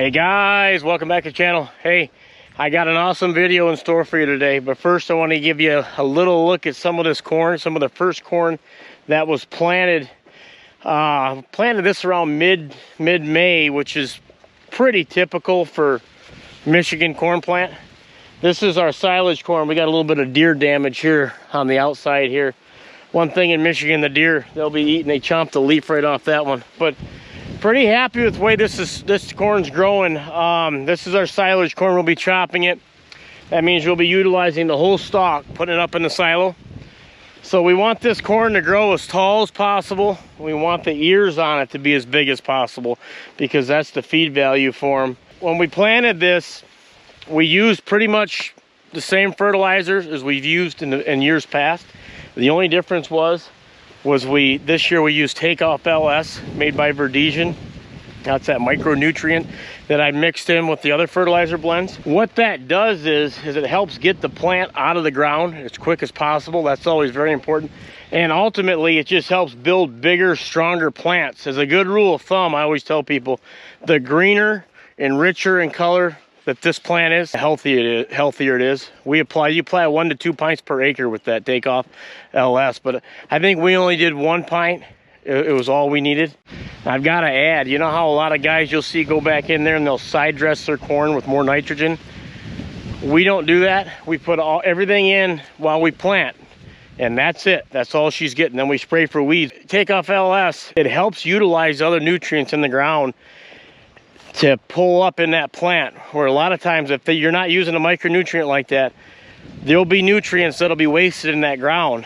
Hey guys, welcome back to the channel. Hey, I got an awesome video in store for you today, but first I want to give you a little look at some of this corn, some of the first corn that was planted. Planted this around mid-May, which is pretty typical for Michigan corn plant. This is our silage corn. We got a little bit of deer damage here on the outside here. One thing in Michigan, the deer, they'll be eating, they chomp the leaf right off that one. But pretty happy with the way this corn's growing. This is our silage corn. We'll be chopping it. That means we'll be utilizing the whole stalk, putting it up in the silo. So we want this corn to grow as tall as possible. We want the ears on it to be as big as possible because that's the feed value for them. When we planted this, we used pretty much the same fertilizers as we've used in years past. The only difference was this year we used Takeoff LS made by Verdesian. That's that micronutrient that I mixed in with the other fertilizer blends. What that does is it helps get the plant out of the ground as quick as possible. That's always very important. And ultimately, it just helps build bigger, stronger plants. As a good rule of thumb, I always tell people, the greener and richer in color that this plant is, the healthier it is. You apply 1 to 2 pints per acre with that Takeoff LS, but I think we only did 1 pint. It was all we needed. I've got to add, you know how a lot of guys you'll see go back in there and they'll side dress their corn with more nitrogen? We don't do that. We put everything in while we plant, and that's it. That's all she's getting. Then we spray for weeds. Takeoff LS, it helps utilize other nutrients in the ground to pull up in that plant, where a lot of times if you're not using a micronutrient like that, there'll be nutrients that'll be wasted in that ground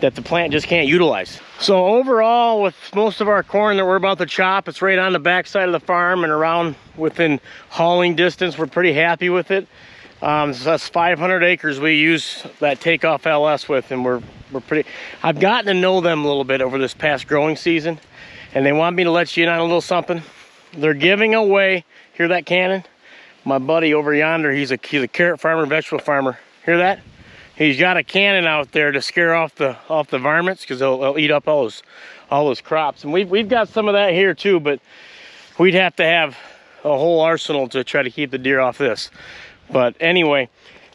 that the plant just can't utilize. So overall, with most of our corn that we're about to chop, it's right on the back side of the farm and around within hauling distance. We're pretty happy with it. So that's 500 acres we use that Takeoff LS with, and we're pretty. I've gotten to know them a little bit over this past growing season, and they want me to let you in on a little something. They're giving away, hear that cannon? My buddy over yonder, he's a carrot farmer, vegetable farmer. Hear that? He's got a cannon out there to scare off the varmints, because they'll eat up all those crops. And we've got some of that here too, but we'd have to have a whole arsenal to try to keep the deer off this. But anyway,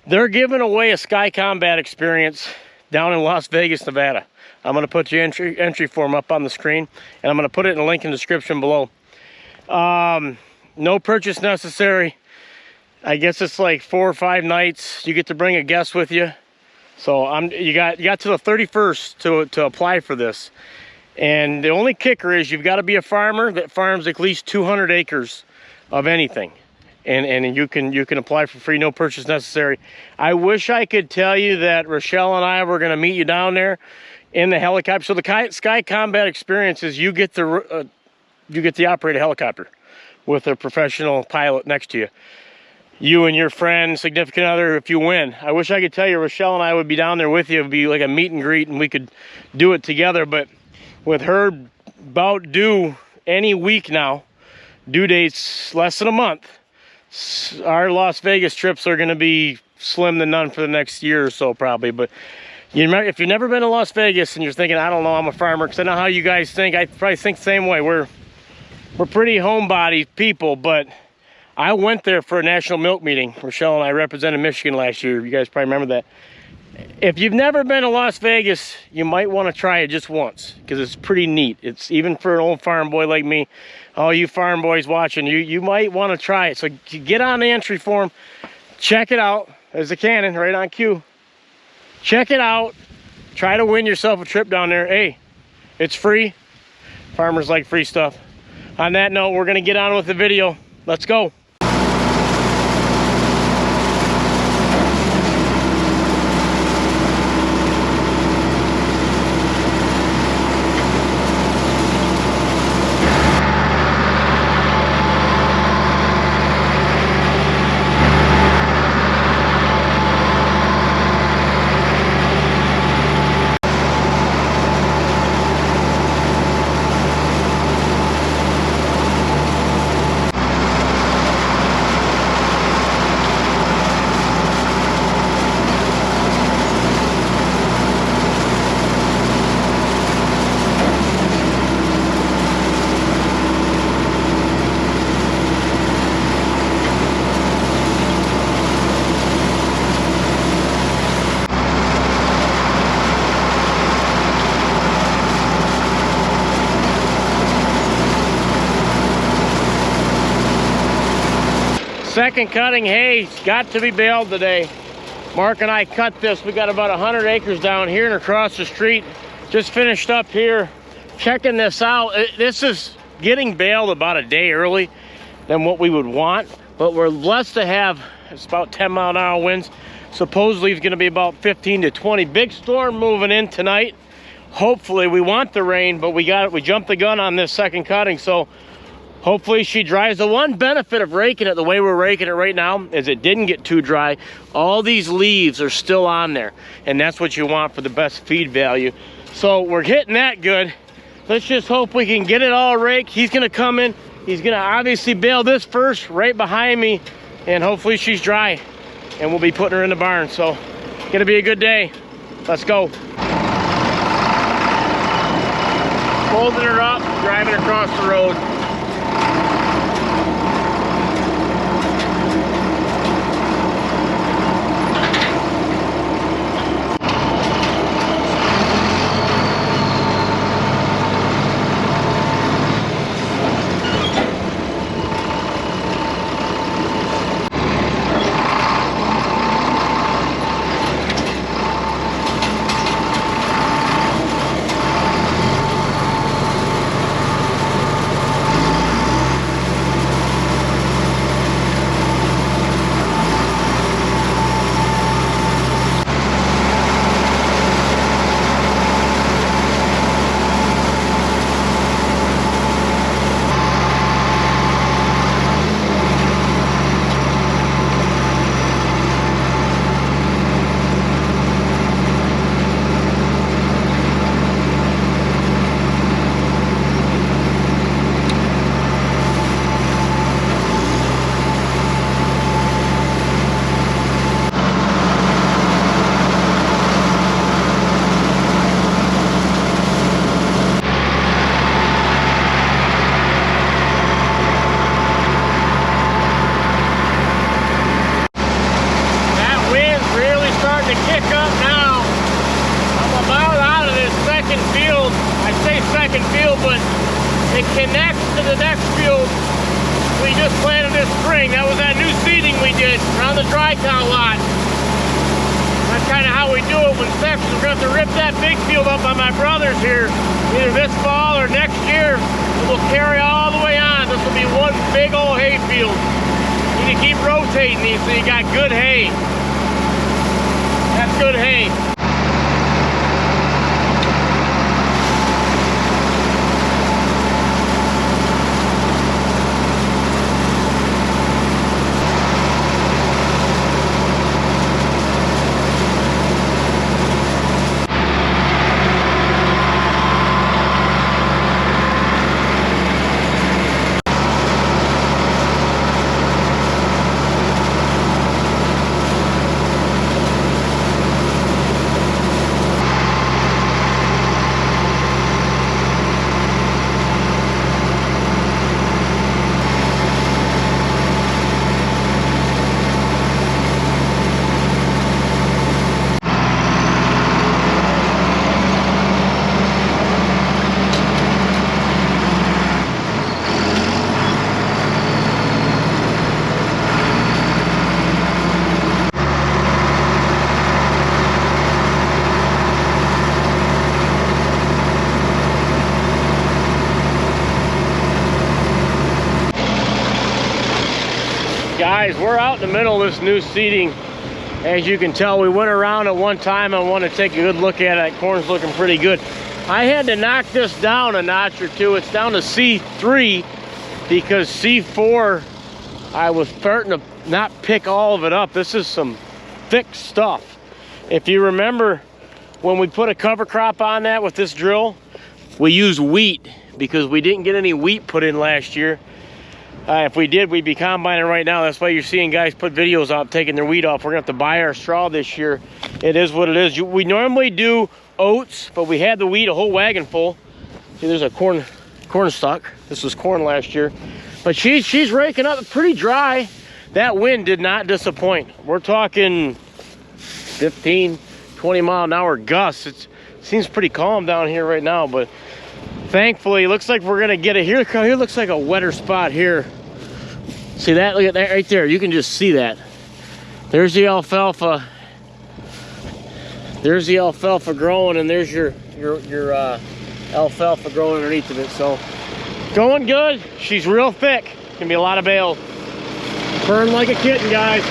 they're giving away a Sky Combat experience down in Las Vegas, Nevada. I'm going to put your entry form up on the screen, and I'm going to put it in the link in the description below. No purchase necessary. I guess it's like 4 or 5 nights. You get to bring a guest with you. So you got to the 31st to apply for this. And the only kicker is you've got to be a farmer that farms at least 200 acres of anything. And you can apply for free, no purchase necessary. I wish I could tell you that Rochelle and I were going to meet you down there in the helicopter. So the Sky Combat experience is you get to operate a helicopter with a professional pilot next to you. You and your friend, significant other, if you win. I wish I could tell you Rochelle and I would be down there with you. It would be like a meet and greet, and we could do it together. But with her about due any week now, due date's less than a month, our Las Vegas trips are going to be slim to none for the next year or so probably. But if you've never been to Las Vegas and you're thinking, I don't know, I'm a farmer, because I know how you guys think. I probably think the same way. We're pretty homebody people, but I went there for a national milk meeting. Rochelle and I represented Michigan last year. You guys probably remember that. If you've never been to Las Vegas, you might want to try it just once, because it's pretty neat. It's even for an old farm boy like me. All you farm boys watching, you might want to try it. So get on the entry form, check it out. There's a cannon right on cue. Check it out. Try to win yourself a trip down there. Hey, it's free. Farmers like free stuff. On that note, we're going to get on with the video. Let's go. second cutting hay's got to be baled today. Mark and I cut this. We got about 100 acres down here and across the street. Just finished up here checking this out. This is getting baled about a day early than what we would want, but we're blessed to have, it's about 10-mile-an-hour winds. Supposedly it's going to be about 15 to 20. Big storm moving in tonight. Hopefully, we want the rain, but we jumped the gun on this second cutting, so hopefully she dries. The one benefit of raking it the way we're raking it right now is it didn't get too dry. All these leaves are still on there, and that's what you want for the best feed value. So we're hitting that good. Let's just hope we can get it all raked. He's gonna come in. He's gonna obviously bale this first right behind me, and hopefully she's dry, and we'll be putting her in the barn. So gonna be a good day. Let's go. Holding her up, driving across the road. It connects to the next field we just planted this spring. That was that new seeding we did around the dry cow lot. That's kind of how we do it when sections. We're going to have to rip that big field up on my brother's here, either this fall or next year. And we'll carry all the way on. This will be one big old hay field. You need to keep rotating these so you got good hay. That's good hay. Guys, we're out in the middle of this new seeding. As you can tell, we went around at one time. I want to take a good look at it. That corn's looking pretty good. I had to knock this down a notch or two. It's down to C3 because C4, I was starting to not pick all of it up. This is some thick stuff. If you remember, when we put a cover crop on that with this drill, we used wheat because we didn't get any wheat put in last year. If we did, we'd be combining right now. That's why you're seeing guys put videos out taking their wheat off. We're gonna have to buy our straw this year. It is what it is. We normally do oats, but we had the wheat, a whole wagon full. See, there's a corn stalk. This was corn last year. But she's raking up pretty dry. That wind did not disappoint. We're talking 15, 20 mile an hour gusts. It seems pretty calm down here right now, but thankfully, it looks like we're gonna get it here. Here looks like a wetter spot here. See that? Look at that right there. You can just see that. There's the alfalfa. There's the alfalfa growing, and there's your alfalfa growing underneath of it. So going good. She's real thick. Gonna be a lot of bales. Burn like a kitten, guys.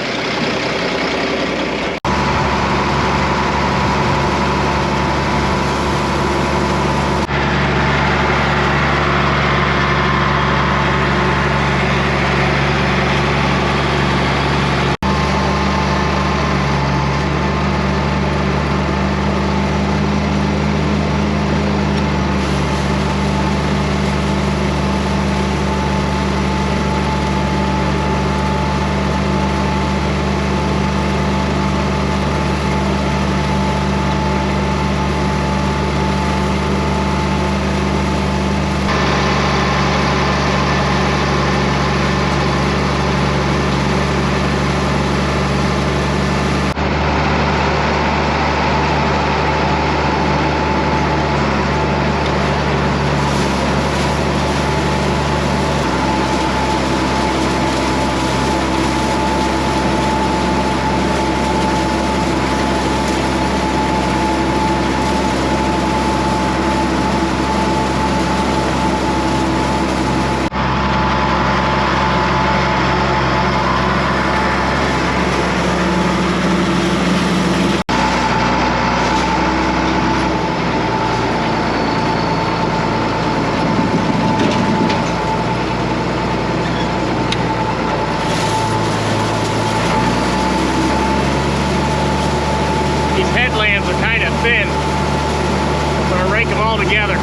Together,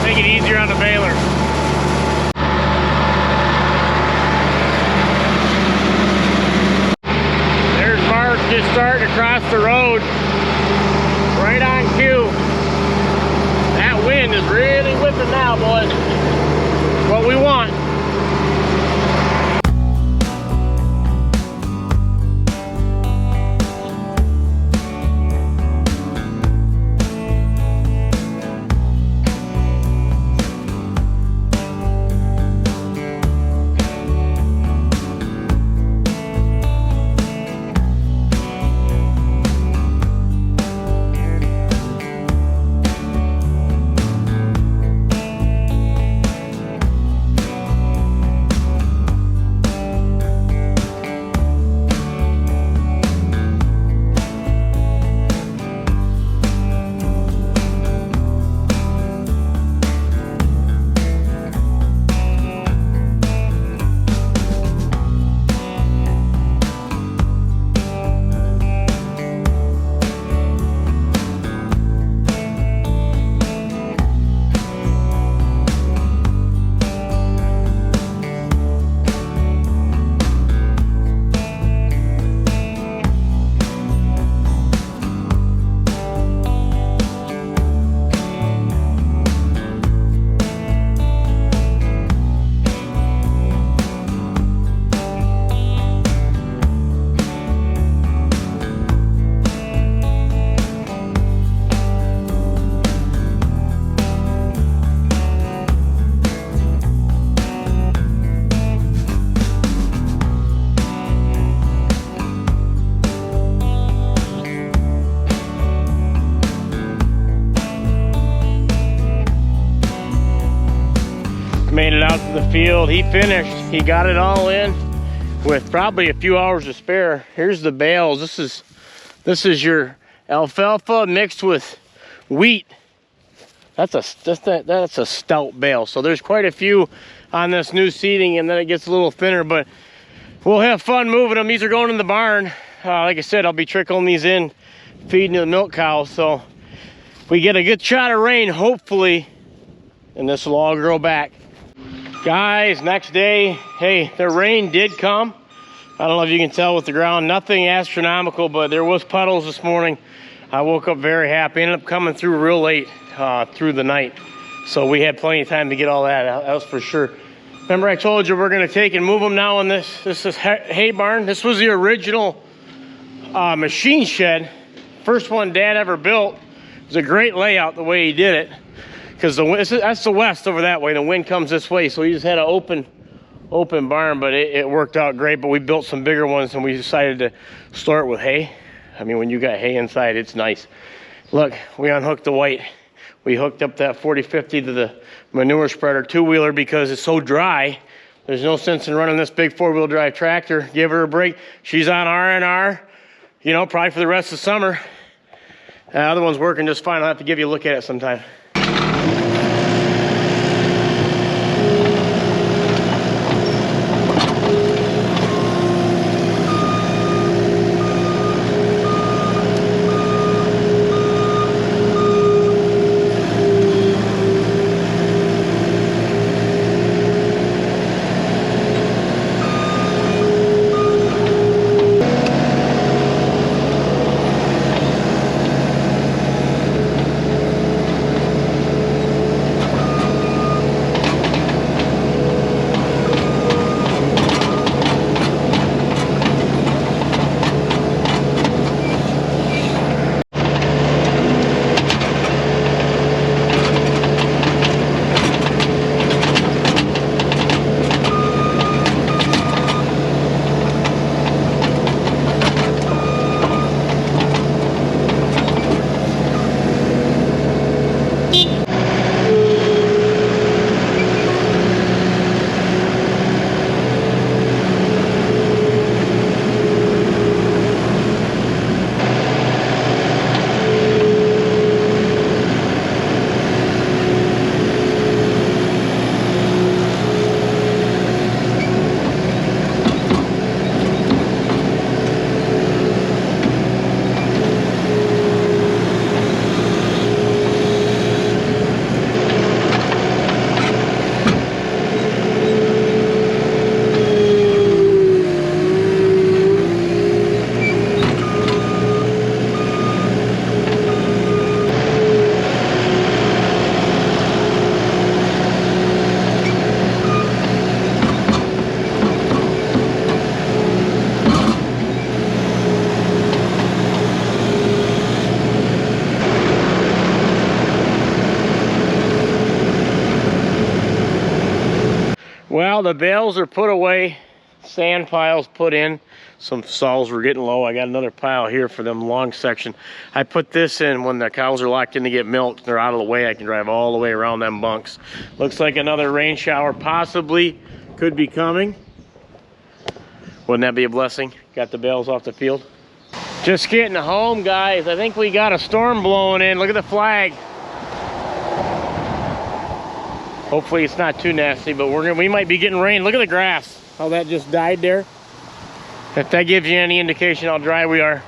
make it easier on the baler. There's Mark just starting to cross the road, right on cue. That wind is really whipping now, boys. What we want. Made it out to the field. He finished. He got it all in with probably a few hours to spare. Here's the bales. This is your alfalfa mixed with wheat. That's a stout bale. So there's quite a few on this new seating, and then it gets a little thinner, but we'll have fun moving them. These are going in the barn. Like I said, I'll be trickling these in, feeding the milk cows. So we get a good shot of rain, hopefully, and this will all grow back. Guys, next day, hey, the rain did come. I don't know if you can tell with the ground, nothing astronomical, but there was puddles this morning. I woke up very happy. Ended up coming through real late through the night. So we had plenty of time to get all that out, that was for sure. Remember I told you we're gonna take and move them now in this is hay barn. This was the original machine shed. First one Dad ever built. It was a great layout the way he did it. Because that's the west over that way. The wind comes this way, so he just had an open barn, but it worked out great. But we built some bigger ones and we decided to start with hay. I mean, when you got hay inside, it's nice. Look, we unhooked the white. We hooked up that 4050 to the manure spreader two-wheeler because it's so dry. There's no sense in running this big four-wheel drive tractor. Give her a break. She's on R&R, you know, probably for the rest of the summer. The other one's working just fine. I'll have to give you a look at it sometime. Well, the bales are put away, sand piles put in. Some stalls were getting low. I got another pile here for them long section. I put this in when the cows are locked in to get milk. They're out of the way. I can drive all the way around them bunks. Looks like another rain shower possibly could be coming. Wouldn't that be a blessing? Got the bales off the field. Just getting home, guys. I think we got a storm blowing in. Look at the flag. Hopefully it's not too nasty, but we might be getting rain. Look at the grass, how that just died there. If that gives you any indication how dry we are.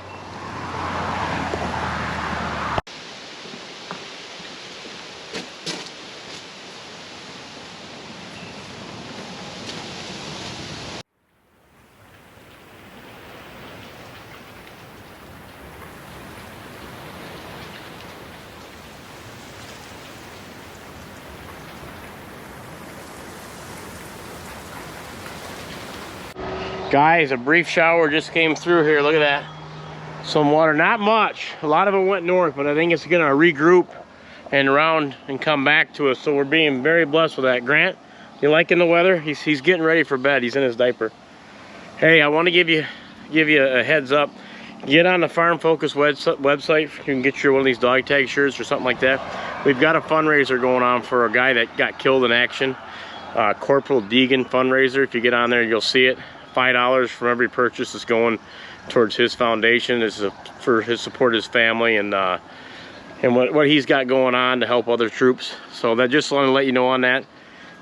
Guys, a brief shower just came through here. Look at that. Some water, not much. A lot of it went north, but I think it's gonna regroup and round and come back to us. So we're being very blessed with that. Grant, you liking the weather? He's getting ready for bed. He's in his diaper. Hey, I want to give you a heads up. Get on the Farm Focus website. You can get your one of these dog tag shirts or something like that. We've got a fundraiser going on for a guy that got killed in action. Corporal Deegan fundraiser. If you get on there, you'll see it. $5 from every purchase is going towards his foundation. This is for his support his family and what he's got going on to help other troops. So that just want to let you know on that.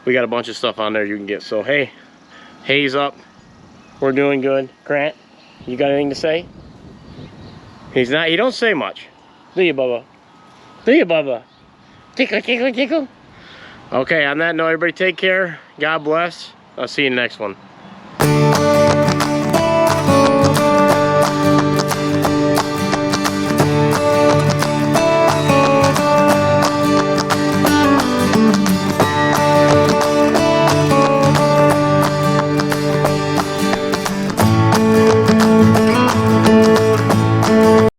We got a bunch of stuff on there you can get. So hey, hay's up. We're doing good. Grant, you got anything to say? He don't say much. Do you, Bubba? Do you, Bubba? Tickle, tickle, tickle. Okay, on that note, everybody take care. God bless. I'll see you in the next one.